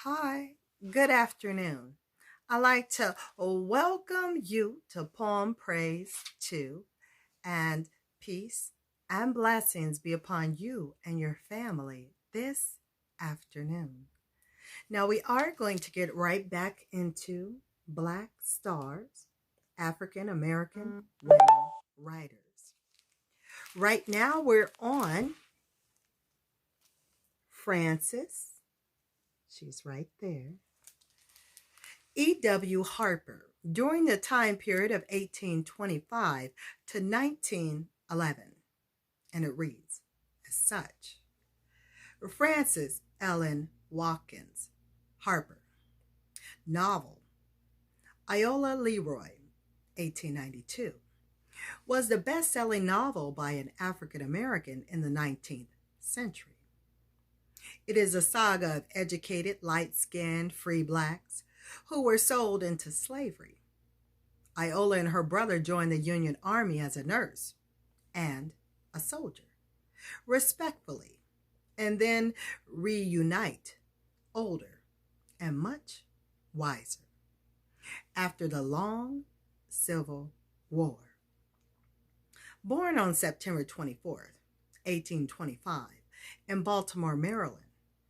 Hi, good afternoon. I'd like to welcome you to Poem Praise 2 and peace and blessings be upon you and your family this afternoon. Now, we are going to get right back into Black Stars, African American women writers. Right now, we're on Frances. She's right there. E.W. Harper during the time period of 1825 to 1911, and it reads as such. Frances Ellen Watkins Harper. Novel Iola Leroy, 1892, was the best-selling novel by an African American in the 19th century. It is a saga of educated, light-skinned, free blacks who were sold into slavery. Iola and her brother joined the Union Army as a nurse and a soldier, respectfully, and then reunite, older and much wiser, after the long Civil War. Born on September 24th, 1825, in Baltimore, Maryland,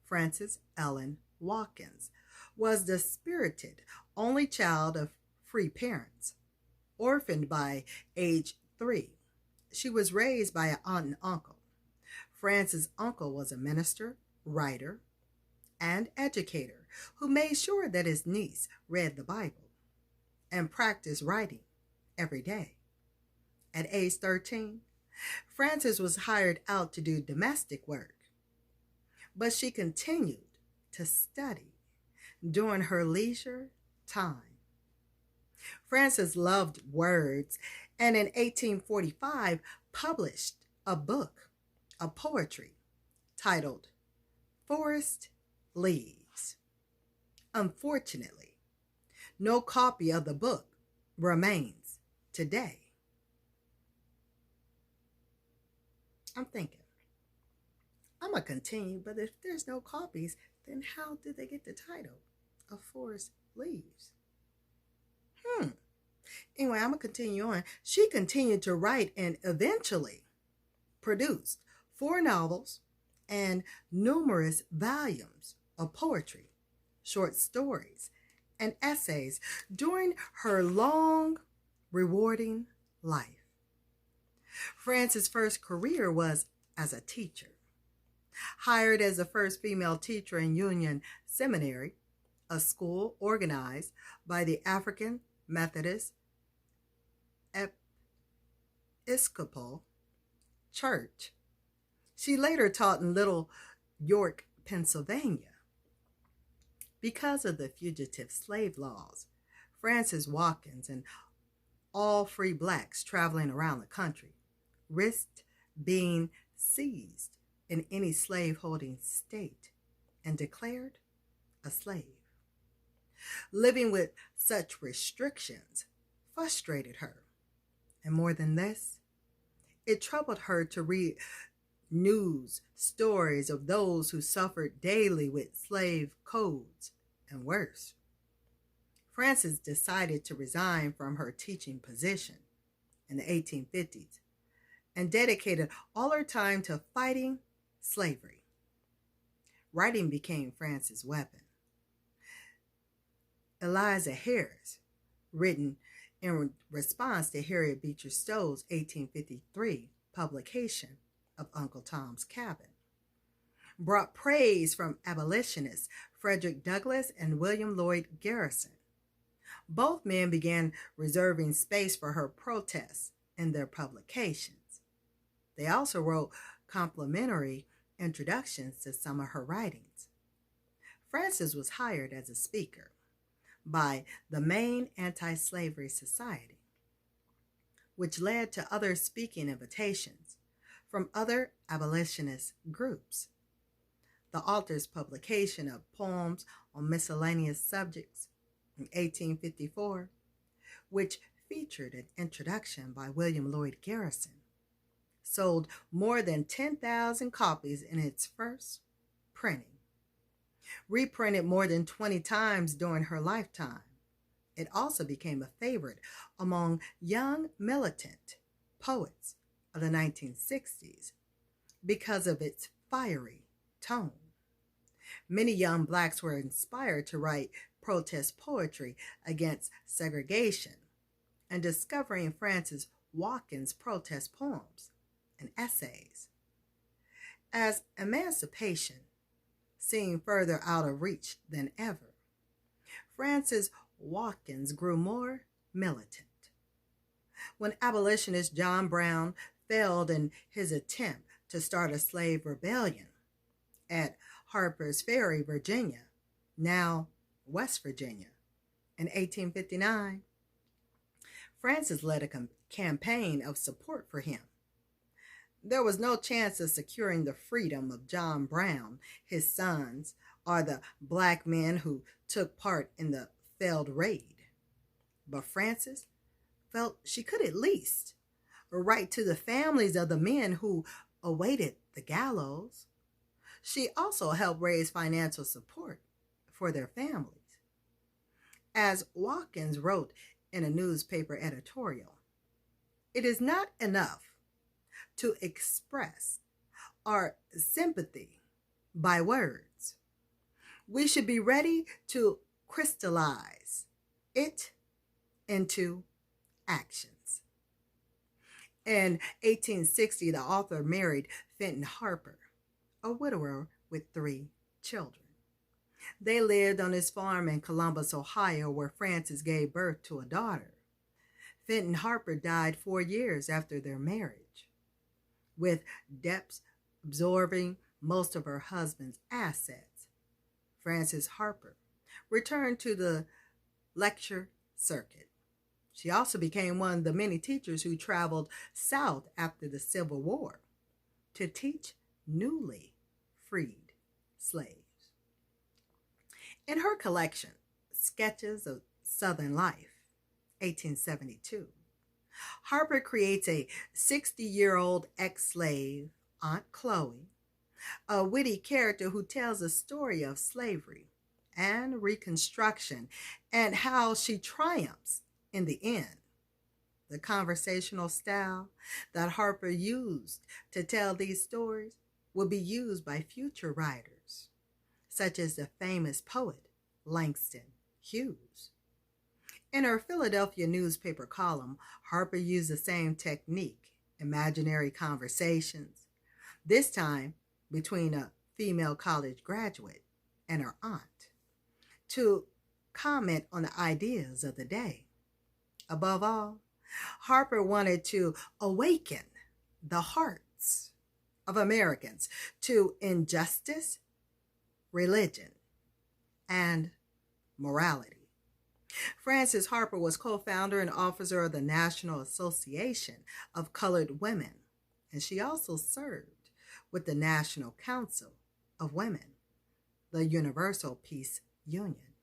Frances Ellen Watkins was the spirited only child of free parents. Orphaned by age 3, she was raised by an aunt and uncle. Frances' uncle was a minister, writer, and educator who made sure that his niece read the Bible and practiced writing every day. At age 13, Frances was hired out to do domestic work, but she continued to study during her leisure time. Frances loved words and in 1845 published a book of poetry titled Forest Leaves. Unfortunately, no copy of the book remains today. I'm thinking, I'm going to continue, but if there's no copies, then how did they get the title of Forest Leaves? Anyway, I'm going to continue on. She continued to write and eventually produced 4 novels and numerous volumes of poetry, short stories, and essays during her long, rewarding life. Frances' first career was as a teacher. Hired as the first female teacher in Union Seminary, a school organized by the African Methodist Episcopal Church. She later taught in Little York, Pennsylvania. Because of the fugitive slave laws, Frances Watkins and all free blacks traveling around the country risked being seized in any slave-holding state and declared a slave. Living with such restrictions frustrated her, and more than this, it troubled her to read news stories of those who suffered daily with slave codes and worse. Frances decided to resign from her teaching position in the 1850s and dedicated all her time to fighting slavery. Writing became Frances' weapon. Eliza Harris, written in response to Harriet Beecher Stowe's 1853 publication of Uncle Tom's Cabin, brought praise from abolitionists Frederick Douglass and William Lloyd Garrison. Both men began reserving space for her protests in their publications. They also wrote complimentary introductions to some of her writings. Frances was hired as a speaker by the Maine Anti-Slavery Society, which led to other speaking invitations from other abolitionist groups. The author's publication of Poems on Miscellaneous Subjects in 1854, which featured an introduction by William Lloyd Garrison, sold more than 10,000 copies in its first printing. reprinted more than 20 times during her lifetime. It also became a favorite among young militant poets of the 1960s because of its fiery tone. Many young blacks were inspired to write protest poetry against segregation, and discovering Frances Walken's protest poems and essays as emancipation seemed further out of reach than ever. Frances Watkins grew more militant. When abolitionist John Brown failed in his attempt to start a slave rebellion at Harper's Ferry, Virginia, now West Virginia, in 1859, Frances led a campaign of support for him. There was no chance of securing the freedom of John Brown, his sons, or the black men who took part in the failed raid. But Frances felt she could at least write to the families of the men who awaited the gallows. She also helped raise financial support for their families. As Watkins wrote in a newspaper editorial, "It is not enough to express our sympathy by words. We should be ready to crystallize it into actions." In 1860, the author married Fenton Harper, a widower with 3 children. They lived on his farm in Columbus, Ohio, where Frances gave birth to a daughter. Fenton Harper died 4 years after their marriage, with debts absorbing most of her husband's assets. Frances Harper returned to the lecture circuit. She also became one of the many teachers who traveled south after the Civil War to teach newly freed slaves. In her collection, Sketches of Southern Life, 1872, Harper creates a 60-year-old ex-slave, Aunt Chloe, a witty character who tells a story of slavery and Reconstruction and how she triumphs in the end. The conversational style that Harper used to tell these stories will be used by future writers, such as the famous poet Langston Hughes. In her Philadelphia newspaper column, Harper used the same technique, imaginary conversations, this time between a female college graduate and her aunt, to comment on the ideas of the day. Above all, Harper wanted to awaken the hearts of Americans to injustice, religion, and morality. Frances Harper was co-founder and officer of the National Association of Colored Women, and she also served with the National Council of Women, the Universal Peace Union,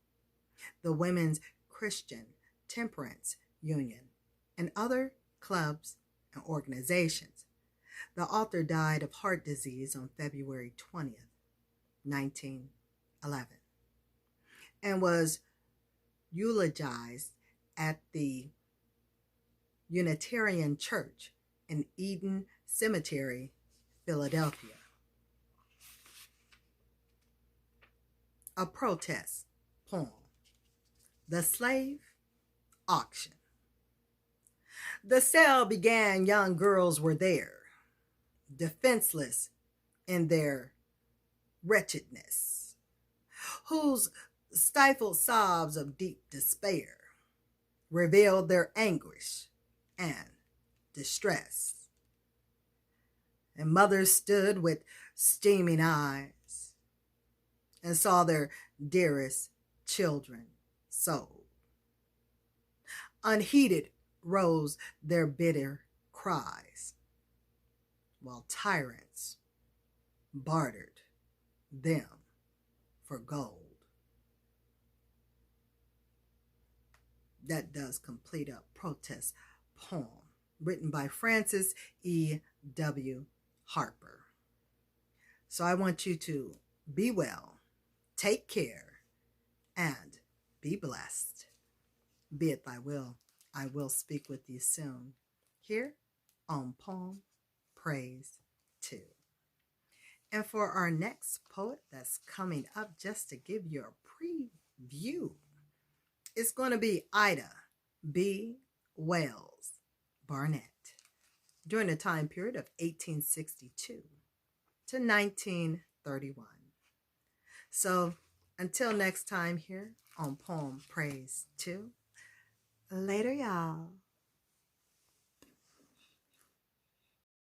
the Women's Christian Temperance Union, and other clubs and organizations. The author died of heart disease on February 20th, 1911, and was eulogized at the Unitarian Church in Eden Cemetery, Philadelphia. A protest poem, The Slave Auction. The sale began, young girls were there, defenseless in their wretchedness, whose stifled sobs of deep despair revealed their anguish and distress. And mothers stood with steaming eyes and saw their dearest children sold. Unheeded rose their bitter cries, while tyrants bartered them for gold. That does complete a protest poem written by Frances E. W. Harper. So I want you to be well, Take care and be blessed. Be it thy will, I will speak with you soon. Here on Poem Praise 2. And for our next poet that's coming up, just to give you a preview, it's going to be Ida B. Wells Barnett during the time period of 1862 to 1931. So until next time here on Poem Praise 2, later, y'all.